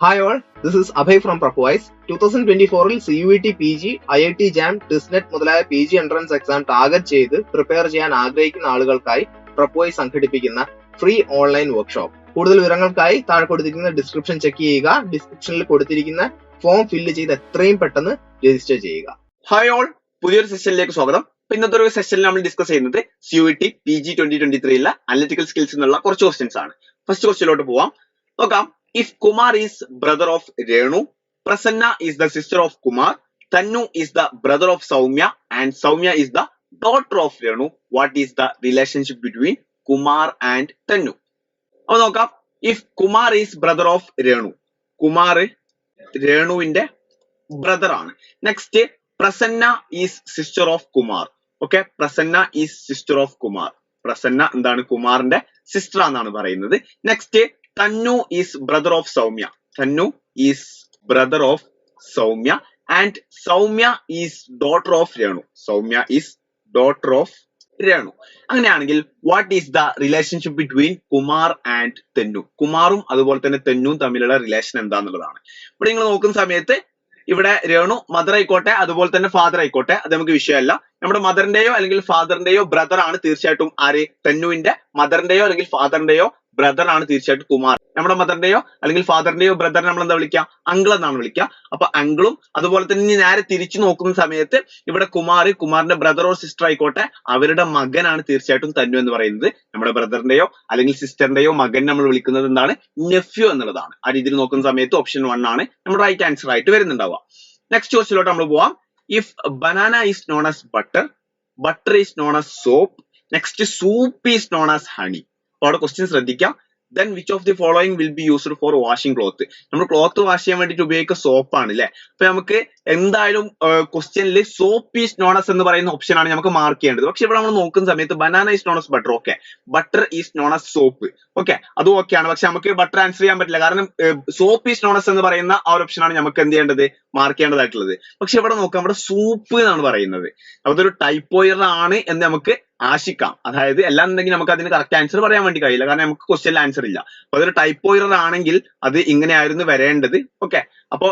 Hi all, this is Abhay from Propwise. 2024-ൽ CUET PG, IIT JAM, TISNET മുതലായ PG entrance exam target ചെയ്ത് prepare ചെയ്യാൻ ആഗ്രഹിക്കുന്ന ആളുകൾക്കായി Propwise സംഘടിപ്പിക്കുന്ന free online workshop. കൂടുതൽ വിവരങ്ങൾക്കായി താഴെ കൊടുത്തിരിക്കുന്ന ഡിസ്ക്രിപ്ഷൻ ചെക്ക് ചെയ്യുക. ഡിസ്ക്രിപ്ഷനിൽ കൊടുത്തിരിക്കുന്ന ഫോം ഫില്ല് ചെയ്ത് എത്രയും പെട്ടെന്ന് രജിസ്റ്റർ ചെയ്യുക. ഹായ് ഓൾ, പുതിയൊരു സെഷനിലേക്ക് സ്വാഗതം. ഇന്നത്തെ ഒരു സെഷനിൽ നമ്മൾ ഡിസ്കസ് ചെയ്യുന്നത് CUET PG 2023 അനലിറ്റിക്കൽ സ്കിൽസ് എന്നുള്ള കുറച്ച് ക്വസ്റ്റ്യൻസ് ആണ്. ഫസ്റ്റ് ക്വസ്റ്റ്യനിലോട്ട് പോവാം. നോക്കാം. If Kumar is brother of Renu, Prasanna is the sister of Kumar, Tannu is the brother of Soumya, and Soumya is the daughter of Renu, what is the relationship between Kumar and Tannu? അപ്പോൾ നോക്കാം. If Kumar is brother of Renu, Kumar രേണുവിന്റെ brother ആണ്. Next, Prasanna is sister of Kumar. Okay, Prasanna is sister of Kumar. Prasanna എന്താണ്? കുമാറിന്റെ sister ആണെന്നാണ് പറയുന്നത്. Next, Tannu is brother of Soumya. Tannu is brother of Soumya and Soumya is daughter of Renu. Soumya is daughter of Renu. അങ്ങനെയാണെങ്കിൽ what is the relationship between Kumar and Tannu? കുമാറും അതുപോലെ തന്നെ തെന്നും തമ്മിലുള്ള relation എന്താന്നുള്ളതാണ്. ഇവിടെ നിങ്ങൾ നോക്കുന്ന സമയത്ത് ഇവിടെ രേണു മദർ ആയിക്കോട്ടെ അതുപോലെ തന്നെ ഫാദർ ആയിക്കോട്ടെ, അത് നമുക്ക് വിഷയമല്ല. നമ്മുടെ മദറിന്റെയോ അല്ലെങ്കിൽ ഫാദറിന്റെയോ ബ്രദർ ആണ് തീർച്ചയായിട്ടും ആര്? തെന്നുവിന്റെ മദറിന്റെയോ അല്ലെങ്കിൽ ഫാദറിന്റെയോ ബ്രദർ ആണ് തീർച്ചയായിട്ടും കുമാർ. നമ്മുടെ മദറിന്റെയോ അല്ലെങ്കിൽ ഫാദറിന്റെയോ ബ്രദർ നമ്മൾ എന്താ വിളിക്കുക? അങ്കിൾ എന്നാണ് വിളിക്കുക. അപ്പൊ അങ്കിളും അതുപോലെ തന്നെ നേരെ തിരിച്ചു നോക്കുന്ന സമയത്ത് ഇവിടെ കുമാറിന്റെ ബ്രദർ ഓർ സിസ്റ്റർ ആയിക്കോട്ടെ, അവരുടെ മകനാണ് തീർച്ചയായിട്ടും തന്നു എന്ന് പറയുന്നത്. നമ്മുടെ ബ്രദറിന്റെയോ അല്ലെങ്കിൽ സിസ്റ്ററിന്റെയോ മകൻ നമ്മൾ വിളിക്കുന്നത് എന്താണ്? നെഫ്യൂ എന്നുള്ളതാണ്. ആ രീതിയിൽ നോക്കുന്ന സമയത്ത് ഓപ്ഷൻ 1 ആണ് നമ്മുടെ റൈറ്റ് ആൻസർ ആയിട്ട് വരുന്നുണ്ടാവുക. നെക്സ്റ്റ് ക്വസ്റ്റ്യനിലോട്ട് നമ്മൾ പോവാം. If banana is known as butter, butter is known as soap, next soup is known as honey. അപ്പൊ അവിടെ ക്വസ്റ്റ്യൻ ശ്രദ്ധിക്കാം. Then which of the following will be used for washing cloth? നമ്മൾ cloth wash ചെയ്യാൻ വേണ്ടിട്ട് ഉപയോഗിക്കുന്ന സോപ്പാണ് അല്ലെ. അപ്പൊ നമുക്ക് എന്തായാലും ക്വസ്റ്റ്യനിൽ സോപ്പ് ഈസ് നോൺ ആസ് എന്ന് പറയുന്ന ഓപ്ഷൻ ആണ് നമുക്ക് മാർക്ക് ചെയ്യേണ്ടത്. പക്ഷെ ഇവിടെ നമ്മൾ നോക്കുന്ന സമയത്ത് banana is known as butter, okay, butter is known as soap, okay, അതും ഓക്കെ ആണ്. പക്ഷെ നമുക്ക് ബട്ടർ ആൻസർ ചെയ്യാൻ പറ്റില്ല, കാരണം സോപ്പ് ഈസ് നോൺ ആസ് എന്ന് പറയുന്ന ആ ഒരു ഓപ്ഷൻ ആണ് നമുക്ക് എന്ത് ചെയ്യേണ്ടത്? മാർക്ക് ചെയ്യേണ്ടതായിട്ടുള്ളത്. പക്ഷെ ഇവിടെ നോക്കാം, ഇവിടെ സൂപ്പ് എന്നാണ് പറയുന്നത്. അതൊരു ടൈപ്പോ എറർ ആണ് എന്ന് നമുക്ക് ആശിക്കാം. അതായത് എല്ലാം ഉണ്ടെങ്കിൽ നമുക്ക് അതിന് കറക്റ്റ് ആൻസർ പറയാൻ വേണ്ടി കഴിയില്ല, കാരണം നമുക്ക് ക്വസ്റ്റ്യനിൽ ആൻസർ ഇല്ല. അപ്പൊ അതൊരു ടൈപ്പോ എറർ ആണെങ്കിൽ അത് ഇങ്ങനെയായിരുന്നു വരേണ്ടത്. ഓക്കെ, അപ്പൊ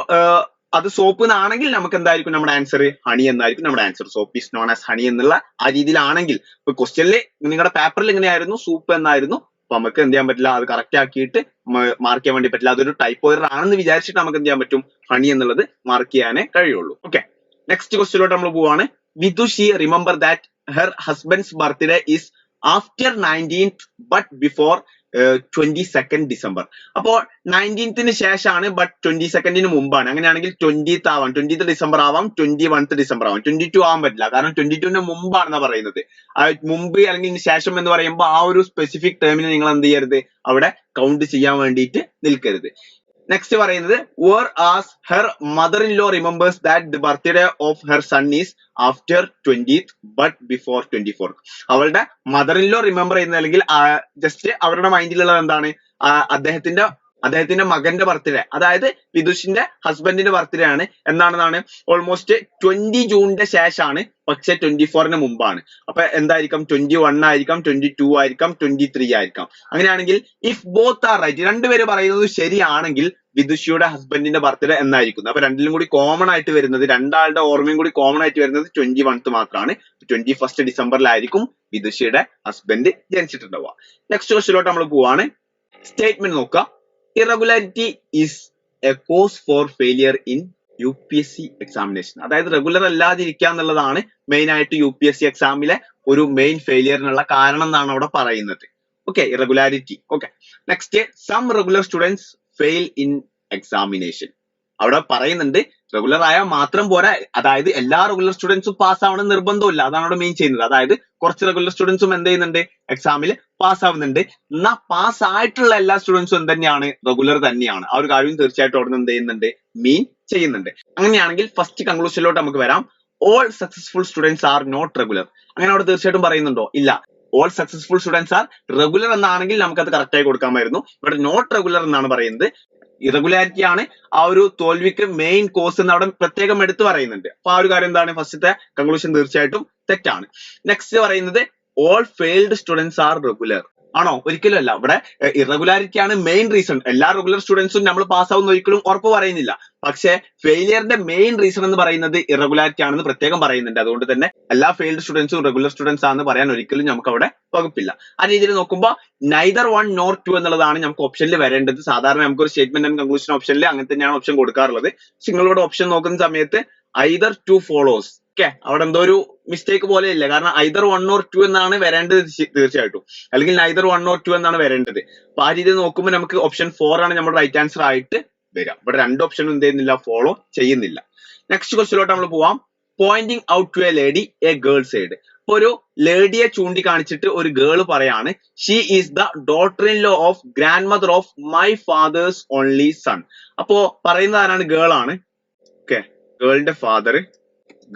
അത് സോപ്പ് എന്നാണെങ്കിൽ നമുക്ക് എന്തായിരിക്കും നമ്മുടെ ആൻസർ? ഹണി എന്നായിരിക്കും നമ്മുടെ answer. Soap is known as honey എന്നുള്ള ആ രീതിയിലാണെങ്കിൽ, ഇപ്പൊ ക്വസ്റ്റ്യനിൽ നിങ്ങളുടെ പേപ്പറിൽ ഇങ്ങനെയായിരുന്നു, സൂപ്പ് എന്നായിരുന്നു. അപ്പൊ നമുക്ക് എന്ത് ചെയ്യാൻ പറ്റില്ല, അത് കറക്റ്റ് ആക്കിയിട്ട് മാർക്ക് ചെയ്യാൻ വേണ്ടി പറ്റില്ല. അതൊരു ടൈപ്പോ എറർ ആണെന്ന് വിചാരിച്ചിട്ട് നമുക്ക് എന്ത് ചെയ്യാൻ പറ്റും? ഹണി എന്നുള്ളത് മാർക്ക് ചെയ്യാനേ കഴിയുള്ളൂ. ഓക്കെ, നെക്സ്റ്റ് ക്വസ്റ്റ്യനിലോട്ട് നമ്മൾ പോവാണ്. Vidushi remember that her husband's birthday is after 19th but before 22nd December. അപ്പോൾ 19th ശേഷമാണ് ബട്ട് 22nd മുമ്പാണ്. അങ്ങനെയാണെങ്കിൽ 20th ആവാം, 20th ഡിസംബർ ആവാം, 21st ഡിസംബർ ആവാം. 22 ആവാൻ പറ്റില്ല, കാരണം 22 മുമ്പാണെന്നാ പറയുന്നത്. മുമ്പ് അല്ലെങ്കിൽ ശേഷം എന്ന് പറയുമ്പോൾ ആ ഒരു സ്പെസിഫിക് ടേമിന് നിങ്ങൾ എന്ത് ചെയ്യരുത്? അവിടെ കൗണ്ട് ചെയ്യാൻ വേണ്ടിയിട്ട് നിൽക്കരുത്. നെക്സ്റ്റ് പറയുന്നത്, where as her mother-in-law remembers that the birthday of her son is after 20th but before 24th. അവളുടെ മദർ-ഇൻ-ലോ റിമെമ്പർ ചെയ്യുന്ന അല്ലെങ്കിൽ ജസ്റ്റ് അവരുടെ മൈൻഡിലുള്ളത് എന്താണ്? അദ്ദേഹത്തിന്റെ മകന്റെ ബർത്ത്ഡേ, അതായത് വിദുഷിന്റെ ഹസ്ബൻഡിന്റെ ബർത്ത്ഡേ ആണ്. എന്നാണെന്നാണ് ഓൾമോസ്റ്റ് 20 ജൂണിന്റെ ശേഷമാണ്, പക്ഷെ 24ന് മുമ്പാണ്. അപ്പൊ എന്തായിരിക്കാം? 21 ആയിരിക്കാം, 22 ആയിരിക്കാം, 23 ആയിരിക്കാം. അങ്ങനെയാണെങ്കിൽ ഇഫ് ബോത്ത് ആർ റൈറ്റ്, രണ്ടുപേര് പറയുന്നത് ശരിയാണെങ്കിൽ വിദുഷിയുടെ ഹസ്ബൻഡിന്റെ ബർത്ത്ഡേ എന്നായിരിക്കും. അപ്പൊ രണ്ടിലും കൂടി കോമൺ ആയിട്ട് വരുന്നത്, രണ്ടാളുടെ ഓർമ്മയും കൂടി കോമൺ ആയിട്ട് വരുന്നത് 21th മാത്രമാണ്. 21st ഡിസംബറിലായിരിക്കും വിദുഷിയുടെ husband ജനിച്ചിട്ടുണ്ടാവുക. നെക്സ്റ്റ് ക്വസ്റ്റ്യനിലോട്ട് നമ്മൾ പോവാണ്. സ്റ്റേറ്റ്മെന്റ് നോക്കുക. Irregularity is a cause for failure in UPSC examination. അതായത് റെഗുലർ അല്ലാതിരിക്കുക എന്നുള്ളതാണ് മെയിൻ ആയിട്ട് UPSC എക്സാമിലെ ഒരു മെയിൻ ഫെയിലിയറിനുള്ള കാരണം എന്നാണ് അവിടെ പറയുന്നത്. Okay, irregularity. Okay, next, some regular students fail in examination. അവിടെ പറയുന്നുണ്ട് റെഗുലർ ആയാൽ മാത്രം പോരാ, അതായത് എല്ലാ റെഗുലർ സ്റ്റുഡൻസും പാസ് ആവണം നിർബന്ധമില്ല. അതാണ് അവിടെ മെയിൻ ചെയ്യുന്നത്. അതായത് കുറച്ച് റെഗുലർ സ്റ്റുഡൻസും എന്ത് ചെയ്യുന്നുണ്ട്? എക്സാമിൽ പാസ് ആവുന്നുണ്ട്. എന്നാൽ പാസ് ആയിട്ടുള്ള എല്ലാ സ്റ്റുഡൻസും എന്ത് തന്നെയാണ്? റെഗുലർ തന്നെയാണ്. ആ ഒരു കാര്യം തീർച്ചയായിട്ടും അവിടെ നിന്ന് എന്ത് ചെയ്യുന്നുണ്ട്? മീൻ ചെയ്യുന്നുണ്ട്. അങ്ങനെയാണെങ്കിൽ ഫസ്റ്റ് കൺക്ലൂഷനിലോട്ട് നമുക്ക് വരാം. All successful students are not regular. അങ്ങനെ അവിടെ തീർച്ചയായിട്ടും പറയുന്നുണ്ടോ? ഇല്ല. All successful students are regular എന്നാണെങ്കിൽ നമുക്കത് കറക്റ്റ് ആയി കൊടുക്കാമായിരുന്നു. ഇവിടെ നോട്ട് റെഗുലർ എന്നാണ് പറയുന്നത്. ഇറഗുലാരിറ്റി ആണ് ആ ഒരു തോൽവിക്ക് മെയിൻ കോസ് എന്ന് അവിടെ പ്രത്യേകം എടുത്തു പറയുന്നുണ്ട്. അപ്പൊ ആ ഒരു കാര്യം എന്താണ്? ഫസ്റ്റത്തെ കൺക്ലൂഷൻ തീർച്ചയായിട്ടും തെറ്റാണ്. നെക്സ്റ്റ് പറയുന്നത്, all failed students are regular. ആണോ? ഒരിക്കലും അല്ല. ഇവിടെ ഇറഗുലാരിറ്റി ആണ് മെയിൻ റീസൺ. എല്ലാ റെഗുലർ സ്റ്റുഡൻസും നമ്മൾ പാസ്സാവുന്ന ഒരിക്കലും ഉറപ്പ് പറയുന്നില്ല. പക്ഷെ ഫെയിലിയറിന്റെ മെയിൻ റീസൺ എന്ന് പറയുന്നത് ഇറഗുലാരിറ്റി ആണെന്ന് പ്രത്യേകം പറയുന്നുണ്ട്. അതുകൊണ്ട് തന്നെ എല്ലാ ഫെയിൽഡ് സ്റ്റുഡൻസും റെഗുലർ സ്റ്റുഡൻസ് ആണെന്ന് പറയാൻ ഒരിക്കലും നമുക്ക് അവിടെ വകുപ്പില്ല. ആ രീതിയിൽ നോക്കുമ്പോൾ നൈദർ 1 nor 2 എന്നുള്ളതാണ് നമുക്ക് ഓപ്ഷനിൽ വരേണ്ടത്. സാധാരണ നമുക്ക് ഒരു സ്റ്റേറ്റ്മെന്റ് ആൻഡ് കൺക്ലൂഷൻ ഓപ്ഷനിൽ അങ്ങനെ തന്നെയാണ് ഓപ്ഷൻ കൊടുക്കാറുള്ളത്. നിങ്ങളിവിടെ ഓപ്ഷൻ നോക്കുന്ന സമയത്ത് either 2 follows. അവിടെ എന്തോ ഒരു മിസ്റ്റേക്ക് പോലെ ഇല്ല. കാരണം either 1 or 2 എന്നാണ് വരേണ്ടത് തീർച്ചയായിട്ടും, അല്ലെങ്കിൽ neither 1 or 2 എന്നാണ് വരേണ്ടത്. അപ്പൊ ആ രീതിയിൽ നോക്കുമ്പോൾ നമുക്ക് ഓപ്ഷൻ 4 ആണ് നമ്മുടെ റൈറ്റ് ആൻസർ ആയിട്ട് വരിക. ഇവിടെ രണ്ട് ഓപ്ഷനും എന്ത് ചെയ്യുന്നില്ല, ഫോളോ ചെയ്യുന്നില്ല. നെക്സ്റ്റ് ക്വസ്റ്റിലോട്ട് നമ്മൾ പോവാം. Pointing out to a lady a girl said. അപ്പൊ ഒരു ലേഡിയെ ചൂണ്ടിക്കാണിച്ചിട്ട് ഒരു ഗേൾ പറയാണ്, she is the daughter in law of grand mother of my father's only son. അപ്പോ പറയുന്നത് ആരാണ്? ഗേൾ ആണ്. ഗേളിന്റെ ഫാദർ,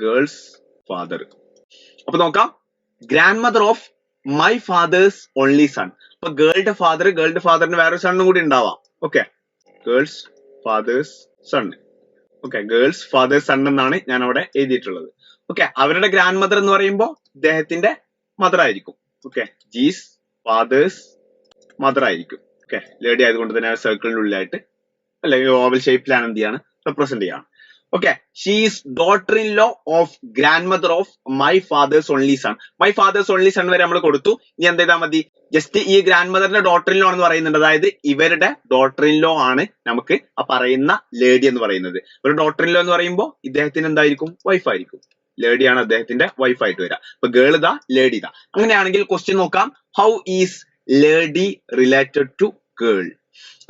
ഗേൾസ് ഫാദർ. അപ്പൊ നോക്കാം, grand mother of my father's only son. അപ്പൊ ഗേളിന്റെ ഫാദറിന് വേറൊരു സണ്ണും കൂടി ഉണ്ടാവാം. Girl's father's son. Girl's father's son എന്നാണ് ഞാൻ അവിടെ എഴുതിയിട്ടുള്ളത്. അവരുടെ ഗ്രാൻഡ് മദർ എന്ന് പറയുമ്പോൾ ഇദ്ദേഹത്തിന്റെ മദർ ആയിരിക്കും. ജീസ് ഫാദേഴ്സ് മദർ ആയിരിക്കും. ലേഡി ആയതുകൊണ്ട് തന്നെ സർക്കിളിനുള്ളിലായിട്ട് അല്ലെങ്കിൽ ഓവൽ ഷേപ്പിലാണ് എന്ത് ചെയ്യാണ്, റെപ്രസെന്റ് ചെയ്യാണ്. She is daughter in law of grand mother of my father's only sun. My father's only sun വരെ നമ്മൾ കൊടുത്തു. ഇനി എന്ത് ചെയ്താൽ മതി, ജസ്റ്റ് ഈ ഗ്രാൻഡ് മദറിന്റെ ഡോട്ടർ ഇൻ ലോ എന്ന് പറയുന്നുണ്ട്. അതായത് ഇവരുടെ ഡോട്ടർ ഇൻ ലോ ആണ് നമുക്ക് ആ പറയുന്ന ലേഡി എന്ന് പറയുന്നത്. ഒരു ഡോട്ടർ ഇൻ ലോ എന്ന് പറയുമ്പോൾ ഇദ്ദേഹത്തിന് എന്തായിരിക്കും, വൈഫ് ആയിരിക്കും. ലേഡിയാണ് അദ്ദേഹത്തിന്റെ വൈഫ് ആയിട്ട് വരിക. അപ്പൊ ഗേൾ ഇതാ, ലേഡി ഇതാ. അങ്ങനെയാണെങ്കിൽ ക്വസ്റ്റ്യൻ നോക്കാം, how is lady related to girl.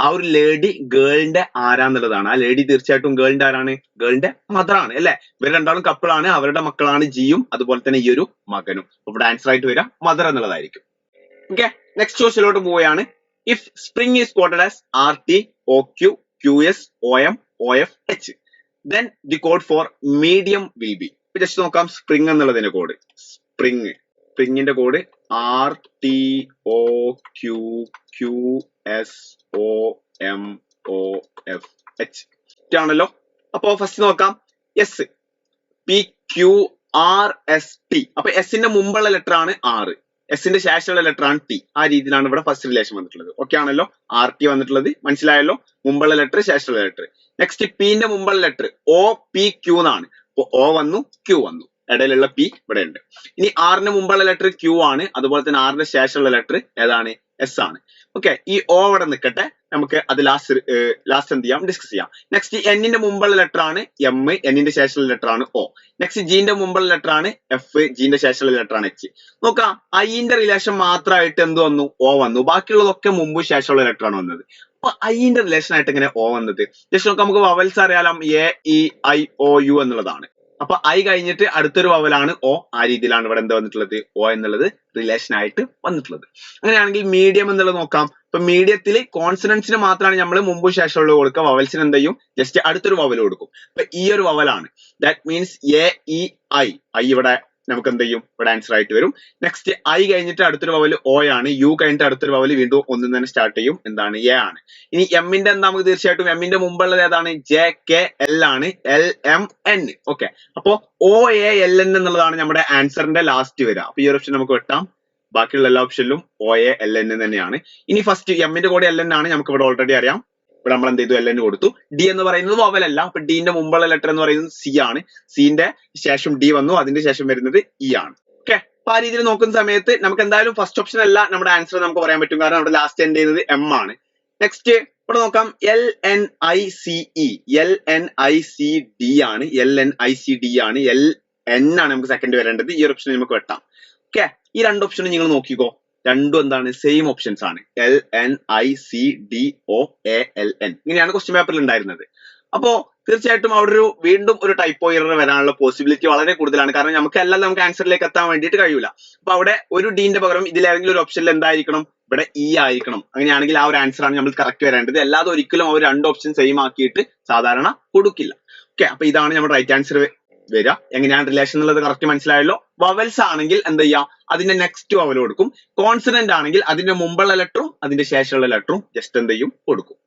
ആ ഒരു ലേഡി ഗേളിന്റെ ആരാന്നുള്ളതാണ്. ആ ലേഡി തീർച്ചയായിട്ടും ഗേളിന്റെ ആരാണ്? ഗേളിന്റെ മദർ ആണ്, അല്ലെ? ഇവർ രണ്ടാളും കപ്പിളാണ്, അവരുടെ മക്കളാണ് ജിയും അതുപോലെ തന്നെ ഈ ഒരു മകനും. ഇവിടെ ആൻസർ ആയിട്ട് വരിക മദർ എന്നുള്ളതായിരിക്കും. നെക്സ്റ്റ് ക്വസ്റ്റ്യനിലോട്ട് പോവുകയാണ്. If spring is coded as RT, OQ, QS, OM, OF, H, then the code for medium will be. Just നോക്കാം സ്പ്രിംഗ് എന്നുള്ളതിന്റെ കോഡ്. സ്പ്രിംഗിന്റെ കോഡ് RTOQQSOMOFH ആണല്ലോ. അപ്പൊ ഫസ്റ്റ് നോക്കാം, എസ് PQRST. അപ്പൊ എസിന്റെ മുമ്പുള്ള ലെറ്റർ ആണ് R, എസിന്റെ ശേഷമുള്ള ലെറ്റർ ആണ് T. ആ രീതിയിലാണ് ഇവിടെ ഫസ്റ്റ് റിലേഷൻ വന്നിട്ടുള്ളത്. ആണല്ലോ, RT വന്നിട്ടുള്ളത് മനസ്സിലായല്ലോ, മുമ്പുള്ള ലെറ്റർ ശേഷമുള്ള ലെറ്റർ. നെക്സ്റ്റ് പിന്റെ മുമ്പുള്ള ലെറ്റർ OPQ എന്നാണ്. അപ്പൊ O വന്നു, Q വന്നു, ഇടയിലുള്ള P ഇവിടെ ഉണ്ട്. ഇനി ആറിന് മുമ്പുള്ള ലെറ്റർ Q ആണ്, അതുപോലെ തന്നെ ആറിന്റെ ശേഷമുള്ള ലെറ്റർ ഏതാണ്? S ആണ്. ഈ O ഇവിടെ നിൽക്കട്ടെ, നമുക്ക് അത് ലാസ്റ്റ് എന്ത് ചെയ്യാം, ഡിസ്കസ് ചെയ്യാം. നെക്സ്റ്റ് എന്നിന്റെ മുമ്പുള്ള ലെറ്റർ ആണ് M, എന്നിന്റെ ശേഷമുള്ള ലെറ്റർ ആണ് O. നെക്സ്റ്റ് ജിന്റെ മുമ്പുള്ള ലെറ്റർ ആണ് F, ജിന്റെ ശേഷമുള്ള ലെറ്റർ ആണ് H. നോക്കാം, ഐന്റെ റിലേഷൻ മാത്രമായിട്ട് എന്ത് വന്നു? O വന്നു. ബാക്കിയുള്ളതൊക്കെ മുമ്പ് ശേഷമുള്ള ലെറ്റർ ആണ് വന്നത്. അപ്പൊ ഐന്റെ റിലേഷൻ ആയിട്ട് എങ്ങനെ O വന്നത്? ജസ്റ്റ് നോക്കാം, നമുക്ക് വവൽസ് അറിയാലോ, AEIOU എന്നുള്ളതാണ്. അപ്പൊ ഐ കഴിഞ്ഞിട്ട് അടുത്തൊരു വവലാണ് O. ആ രീതിയിലാണ് ഇവിടെ എന്താ വന്നിട്ടുള്ളത്, O എന്നുള്ളത് റിലേഷൻ ആയിട്ട് വന്നിട്ടുള്ളത്. അങ്ങനെയാണെങ്കിൽ മീഡിയം എന്നുള്ളത് നോക്കാം. ഇപ്പൊ മീഡിയത്തിൽ കോൺസണൻസിന് മാത്രമാണ് നമ്മൾ മുമ്പ് ശേഷമുള്ളത് കൊടുക്കുക, വവൽസിന് എന്ത് ചെയ്യും, ജസ്റ്റ് അടുത്തൊരു വവൽ കൊടുക്കും. അപ്പൊ ഈ ഒരു വവലാണ്, ദാറ്റ് മീൻസ് AEI. ഐ ഇവിടെ നമുക്ക് എന്ത് ചെയ്യും, ഇവിടെ ആൻസർ ആയിട്ട് വരും. നെക്സ്റ്റ് ഐ കഴിഞ്ഞിട്ട് അടുത്തൊരു വവൽ O ആണ്, യു കഴിഞ്ഞിട്ട് അടുത്തൊരു വവൽ വീണ്ടും ഒന്നും തന്നെ സ്റ്റാർട്ട് ചെയ്യും, എന്താണ്, എ ആണ്. ഇനി എമ്മിന്റെ എന്താ, നമുക്ക് തീർച്ചയായിട്ടും എമ്മിന്റെ മുമ്പുള്ളത് ഏതാണ്? JKL ആണ്, LMN. അപ്പോ OALN എന്നുള്ളതാണ് നമ്മുടെ ആൻസറിന്റെ ലാസ്റ്റ് വരിക. അപ്പൊ ഈ ഒരു ഓപ്ഷൻ നമുക്ക് വെട്ടാം. ബാക്കിയുള്ള എല്ലാ ഓപ്ഷനിലും OALN തന്നെയാണ്. ഇനി ഫസ്റ്റ് എമ്മിന്റെ കൂടെ LN ആണ്, നമുക്ക് ഇവിടെ ഓൾറെഡി അറിയാം. ഇവിടെ നമ്മൾ എന്ത് ചെയ്തു, LN കൊടുത്തു. ഡി എന്ന് പറയുന്നത് വവൽ അല്ല. അപ്പൊ ഡിന്റെ മുമ്പുള്ള ലെറ്റർ എന്ന് പറയുന്നത് C ആണ്. സിന്റെ ശേഷം D വന്നു, അതിന്റെ ശേഷം വരുന്നത് E ആണ്. അപ്പൊ ആ രീതിയിൽ നോക്കുന്ന സമയത്ത് നമുക്ക് എന്തായാലും ഫസ്റ്റ് ഓപ്ഷൻ അല്ല നമ്മുടെ ആൻസർ നമുക്ക് പറയാൻ പറ്റും, കാരണം നമ്മുടെ ലാസ്റ്റ് എൻഡ് ചെയ്യുന്നത് M ആണ്. നെക്സ്റ്റ് ഇവിടെ നോക്കാം, LNICD ആണ്, LNICD ആണ്, LN ആണ് നമുക്ക് സെക്കൻഡ് വരേണ്ടത്. ഈ ഒരു ഓപ്ഷൻ നമുക്ക് വെട്ടാം. ഈ രണ്ട് ഓപ്ഷനും നിങ്ങൾ നോക്കിക്കോ, രണ്ടും എന്താണ്, സെയിം ഓപ്ഷൻസ് ആണ്. LNICDOALN ഇങ്ങനെയാണ് ക്വസ്റ്റ്യൻ പേപ്പറിൽ ഉണ്ടായിരുന്നത്. അപ്പോ തീർച്ചയായിട്ടും അവിടെ വീണ്ടും ഒരു ടൈപ്പോ എറർ വരാനുള്ള പോസിബിലിറ്റി വളരെ കൂടുതലാണ്, കാരണം നമുക്ക് എല്ലാം നമുക്ക് ആൻസറിലേക്ക് എത്താൻ വേണ്ടിയിട്ട് കഴിയൂല. അപ്പൊ അവിടെ ഒരു ഡിന്റെ പകരം ഇതിലേതെങ്കിലും ഒരു ഓപ്ഷനിൽ എന്തായിരിക്കണം, ഇവിടെ E ആയിരിക്കണം. അങ്ങനെയാണെങ്കിൽ ആ ഒരു ആൻസർ ആണ് നമ്മൾ കറക്റ്റ് വരേണ്ടത്. അല്ലാതെ ഒരിക്കലും അവർ രണ്ട് ഓപ്ഷൻ സെയിം ആക്കിയിട്ട് സാധാരണ കൊടുക്കില്ല. അപ്പൊ ഇതാണ് നമ്മുടെ റൈറ്റ് ആൻസർ വരിക. എങ്ങനെയാണ് റിലേഷൻ എന്നുള്ളത് കറക്റ്റ് മനസ്സിലായല്ലോ. വവൽസ് ആണെങ്കിൽ എന്ത് ചെയ്യാം, അതിന്റെ നെക്സ്റ്റ് വവൽ കൊടുക്കും. കോൺസണന്റ് ആണെങ്കിൽ അതിന്റെ മുമ്പുള്ള ലെറ്ററും അതിന്റെ ശേഷമുള്ള ലെറ്ററും ജസ്റ്റ് എന്ത് ചെയ്യും, കൊടുക്കും.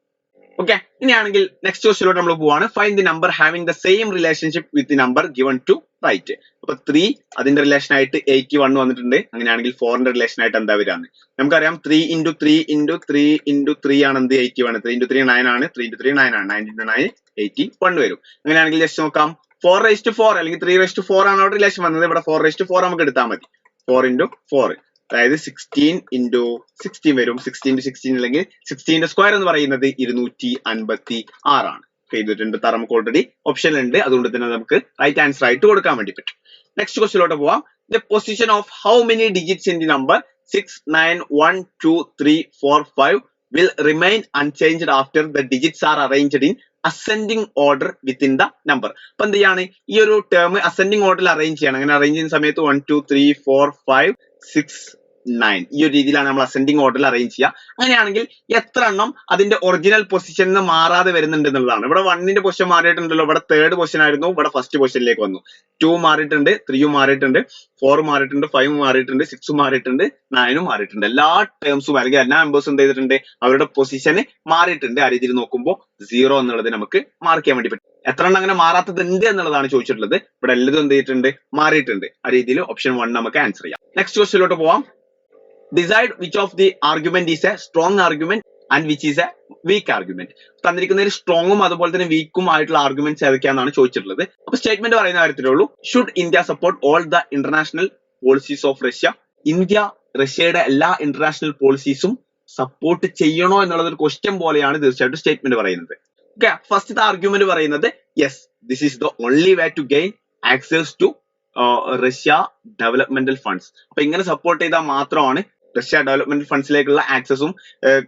ഇനിയാണെങ്കിൽ നെക്സ്റ്റ് ക്വസ്റ്റ്യനിലോട്ട് നമ്മൾ പോവാണ്. Find the number having the same relationship with the number given to right. അപ്പൊ 3 അതിന്റെ റിലേഷൻ ആയിട്ട് 81 വന്നിട്ടുണ്ട്. അങ്ങനെയാണെങ്കിൽ 4ന്റെ റിലേഷൻ ആയിട്ട് എന്താ വരാന്ന് നമുക്കറിയാം. 3 into 3 into 3 into 3 ആണ് എന്ത് 81. 3 into 3 9 ആണ്. 3 into 3 9 ആണ്. 9 into 9 81 വരും. അങ്ങനെയാണെങ്കിൽ ജസ്റ്റ് നോക്കാം. 4/4 അല്ലെങ്കിൽ 3/4 ആണ് അവിടെ റിലേഷൻ വന്നത്. ഇവിടെ 4/4 നമുക്ക് എടുത്താൽ മതി. 4 into 4 അതായത് 16 into 16 വരും. 16 into 16 അല്ലെങ്കിൽ 16ന്റെ സ്ക്വയർ എന്ന് പറയുന്നത് 256 ആണ്. ചെയ്തിട്ടുണ്ട്. നമുക്ക് ഓൾറെഡി ഓപ്ഷൻ ഉണ്ട്. അതുകൊണ്ട് തന്നെ നമുക്ക് റൈറ്റ് ആൻസർ ആയിട്ട് കൊടുക്കാൻ വേണ്ടി പറ്റും. നെക്സ്റ്റ് ക്വസ്റ്റ്യനിലോട്ട് പോവാം. The position of how many digits in the number 6 9 1 2 3 4 5 will remain unchanged after the digits are arranged in ascending order within the number. അപ്പൊ എന്ത് ചെയ്യാണ് ഈ ഒരു ടേം അസെൻഡിങ് ഓർഡറിൽ അറേഞ്ച് ചെയ്യണം. അങ്ങനെ അറേഞ്ച് ചെയ്യുന്ന സമയത്ത് 1 2 3 4 5 6 9 ഈ ഒരു രീതിയിലാണ് നമ്മൾ അസെൻഡിങ് ഓർഡറിൽ അറേഞ്ച് ചെയ്യുക. അങ്ങനെയാണെങ്കിൽ എത്ര എണ്ണം അതിന്റെ ഒറിജിനൽ പൊസിഷനിൽ നിന്ന് മാറാതെ വരുന്നുണ്ട് എന്നുള്ളതാണ്. ഇവിടെ 1ന്റെ പൊസിഷൻ മാറിയിട്ടുണ്ടല്ലോ. ഇവിടെ 3rd പൊസിഷൻ ആയിരുന്നു. ഇവിടെ ഫസ്റ്റ് പൊസിഷനിലേക്ക് വന്നു. 2 മാറിയിട്ടുണ്ട്. 3 മാറിയിട്ടുണ്ട്. 4 മാറിയിട്ടുണ്ട്. 5 മാറിയിട്ടുണ്ട്. 6 മാറിയിട്ടുണ്ട്. 9 മാറിയിട്ടുണ്ട്. എല്ലാ ടേംസും അല്ലെങ്കിൽ എല്ലാ നമ്പേഴ്സും എന്ത് ചെയ്തിട്ടുണ്ട് അവരുടെ പൊസിഷന് മാറിയിട്ടുണ്ട്. ആ രീതിയിൽ നോക്കുമ്പോൾ 0 എന്നുള്ളത് നമുക്ക് മാർക്ക് ചെയ്യാൻ വേണ്ടി പറ്റും. എത്ര എണ്ണം അങ്ങനെ മാറാത്തത് ഉണ്ട് എന്നുള്ളതാണ് ചോദിച്ചിട്ടുള്ളത്. ഇവിടെ എല്ലതും എന്ത് ചെയ്തിട്ടുണ്ട് മാറിയിട്ടുണ്ട്. ആ രീതിയിൽ ഓപ്ഷൻ 1 നമുക്ക് ആൻസർ ചെയ്യാം. നെക്സ്റ്റ് ക്വസ്റ്റ്യനിലോട്ട് പോവാം. Decide which of the argument is a strong argument and which is a weak argument. തന്നിരിക്കുന്നതിൽ സ്ട്രോങ്ങും അതുപോലെ തന്നെ വീക്കും ആയിട്ടുള്ള ആർഗ്യുമെന്റ്സ് ഏതൊക്കെയാണെന്നാണ് ചോദിച്ചിട്ടുള്ളത്. അപ്പൊ സ്റ്റേറ്റ്മെന്റ് പറയുന്ന കാര്യത്തിലേ ഉള്ളൂ. Should India support all the international policies of Russia? India റഷ്യയുടെ എല്ലാ ഇന്റർനാഷണൽ പോളിസീസും സപ്പോർട്ട് ചെയ്യണോ എന്നുള്ളത് ഒരു ക്വസ്റ്റ്യൻ പോലെയാണ് തീർച്ചയായിട്ടും സ്റ്റേറ്റ്മെന്റ് പറയുന്നത്. ഓക്കെ, ഫസ്റ്റ് ആർഗ്യുമെന്റ് പറയുന്നത് yes this is the only way to gain access to Russia developmental funds. അപ്പൊ ഇങ്ങനെ സപ്പോർട്ട് ചെയ്താൽ മാത്രമാണ് റഷ്യ ഡെവലപ്മെന്റ് ഫണ്ട്സിലേക്കുള്ള ആക്സസും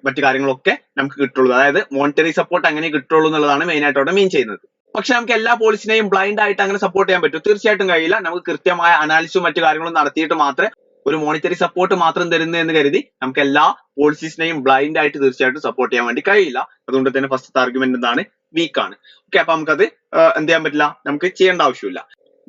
മറ്റു കാര്യങ്ങളൊക്കെ നമുക്ക് കിട്ടുള്ളൂ. അതായത് മോണിറ്ററി സപ്പോർട്ട് അങ്ങനെ കിട്ടുള്ളൂ എന്നുള്ളതാണ് മെയിൻ ആയിട്ട് അവിടെ മീൻ ചെയ്യുന്നത്. പക്ഷെ നമുക്ക് എല്ലാ പോളിസിനെയും ബ്ലൈൻഡ് ആയിട്ട് അങ്ങനെ സപ്പോർട്ട് ചെയ്യാൻ പറ്റും? തീർച്ചയായിട്ടും കഴിയില്ല. നമുക്ക് കൃത്യമായ അനാലിസും മറ്റു കാര്യങ്ങളും നടത്തിയിട്ട് മാത്രമേ ഒരു മോണിറ്ററി സപ്പോർട്ട് മാത്രം തരുന്നു എന്ന് കരുതി നമുക്ക് എല്ലാ പോളിസീസിനെയും ബ്ലൈൻഡ് ആയിട്ട് തീർച്ചയായിട്ടും സപ്പോർട്ട് ചെയ്യാൻ വേണ്ടി കഴിയില്ല. അതുകൊണ്ട് തന്നെ ഫസ്റ്റ് ആർഗ്യുമെന്റ് എന്താണ്? വീക്ക് ആണ്. ഓക്കെ, അപ്പൊ നമുക്കത് എന്ത് ചെയ്യാൻ പറ്റില്ല, നമുക്ക് ചെയ്യേണ്ട ആവശ്യമില്ല.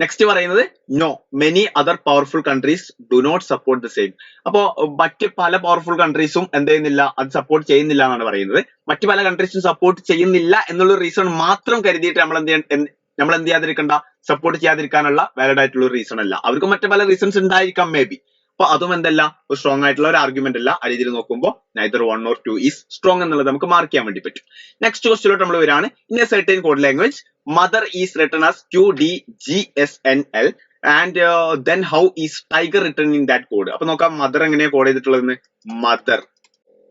നെക്സ്റ്റ് പറയുന്നത് no many other powerful countries do not support the same. അപ്പോ മറ്റ് പല പവർഫുൾ കൺട്രീസും എന്ത് ചെയ്യുന്നില്ല, അത് സപ്പോർട്ട് ചെയ്യുന്നില്ല എന്നാണ് പറയുന്നത്. മറ്റു പല കൺട്രീസും സപ്പോർട്ട് ചെയ്യുന്നില്ല എന്നുള്ള റീസൺ മാത്രം കരുതിയിട്ട് നമ്മൾ എന്ത് ചെയ്യാതിരിക്കണ്ട, സപ്പോർട്ട് ചെയ്യാതിരിക്കാനുള്ള വാലിഡ് ആയിട്ടുള്ള ഒരു റീസൺ അല്ല. അവർക്ക് മറ്റു പല റീസൺസ് ഉണ്ടായിരിക്കാം മേ ബി. അപ്പൊ അതും എന്തല്ല, ഒരു സ്ട്രോങ് ആയിട്ടുള്ള ഒരു ആർഗ്യുമെന്റ് അല്ല. ആ രീതിയിൽ നോക്കുമ്പോൾ neither 1 or 2 is strong എന്നുള്ളത് നമുക്ക് മാർക്ക് ചെയ്യാൻ വേണ്ടി പറ്റും. നെക്സ്റ്റ് ക്വസ്റ്റ്യനിലോട്ട് നമ്മൾ വരികയാണ്. In A certain code language mother is written as QDGSNL and then how is tiger written in that code? അപ്പൊ നോക്കാം മദർ എങ്ങനെയാ കോഡ് ചെയ്തിട്ടുള്ളതെന്ന്. Mother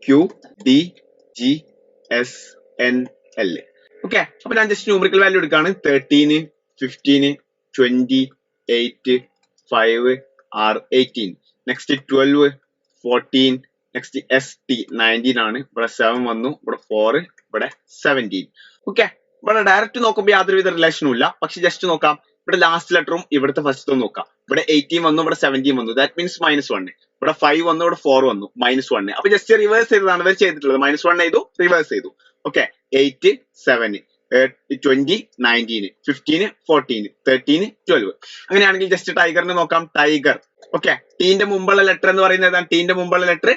QDGSNL. ഓക്കെ, അപ്പൊ ഞാൻ ജസ്റ്റ് ന്യൂമറിക്കൽ വാല്യൂ എടുക്കുകയാണ്. 13 15 20 8 5 6 18. നെക്സ്റ്റ് 12 14. നെക്സ്റ്റ് ST 19 ആണ്. ഇവിടെ 7 വന്നു. ഇവിടെ 4. ഇവിടെ 17. ഓക്കെ, ഇവിടെ ഡയറക്റ്റ് നോക്കുമ്പോൾ യാതൊരുവിധ റിലേഷനും ഇല്ല. പക്ഷെ ജസ്റ്റ് നോക്കാം, ഇവിടെ ലാസ്റ്റ് ലെറ്ററും ഇവിടുത്തെ ഫസ്റ്റും നോക്കാം. ഇവിടെ 18 വന്നു, ഇവിടെ 17 വന്നു. That means -1. ഇവിടെ 5 വന്നു, ഇവിടെ 4 വന്നു, -1. അപ്പൊ ജസ്റ്റ് റിവേഴ്സ് ചെയ്തതാണ് ഇവർ ചെയ്തിട്ടുള്ളത്. -1 ചെയ്തു, റിവേഴ്സ് ചെയ്തു. ഓക്കെ, 8 7 20 19 15 14 13 12. അങ്ങനെയാണെങ്കിൽ ജസ്റ്റ് ടൈഗറിനെ നോക്കാം. ടൈഗർ. ഓക്കെ, ടീന്റെ മുമ്പുള്ള ലെറ്റർ എന്ന് പറയുന്നത് ഏതാണ്? ടീന്റെ മുമ്പുള്ള ലെറ്റർ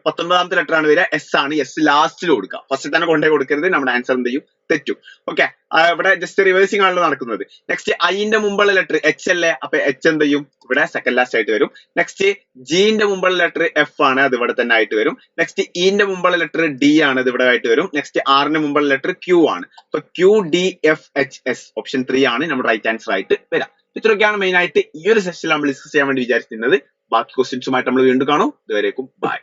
19ാമത്തെ ലെറ്റർ ആണ് വരിക. S ആണ്. S ലാസ്റ്റിൽ കൊടുക്കുക. ഫസ്റ്റ് തന്നെ കൊണ്ടേ കൊടുക്കരുത്, നമ്മുടെ ആൻസർ എന്ത് ചെയ്യും, തെറ്റും. ഓക്കെ, ഇവിടെ ജസ്റ്റ് റിവേഴ്സിംഗ് ആണല്ലോ നടക്കുന്നത്. നെക്സ്റ്റ് ഐന്റെ മുമ്പുള്ള ലെറ്റർ H അല്ലേ, അപ്പൊ H എന്ത് ചെയ്യും, ഇവിടെ സെക്കൻഡ് ലാസ്റ്റ് ആയിട്ട് വരും. നെക്സ്റ്റ് ജിന്റെ മുമ്പുള്ള ലെറ്റർ F ആണ്, അത് ഇവിടെ തന്നെ ആയിട്ട് വരും. നെക്സ്റ്റ് ഇന്റെ മുമ്പുള്ള ലെറ്റർ D ആണ്, അത് ഇവിടെ ആയിട്ട് വരും. നെക്സ്റ്റ് ആറിന്റെ മുമ്പുള്ള ലെറ്റർ Q ആണ്. അപ്പൊ QDFHS ഓപ്ഷൻ 3 ആണ് നമ്മുടെ റൈറ്റ് ആൻസർ ആയിട്ട് വരാം. ഇത്രയൊക്കെയാണ് മെയിൻ ആയിട്ട് ഈ ഒരു സെഷനിൽ നമ്മൾ ഡിസ്കസ് ചെയ്യാൻ വേണ്ടി വിചാരിച്ചിരുന്നത്. ബാക്കി ക്വസ്റ്റ്യൻസുമായിട്ട് നമ്മൾ വീണ്ടും കാണും. ഇതുവരേക്കും ബൈ.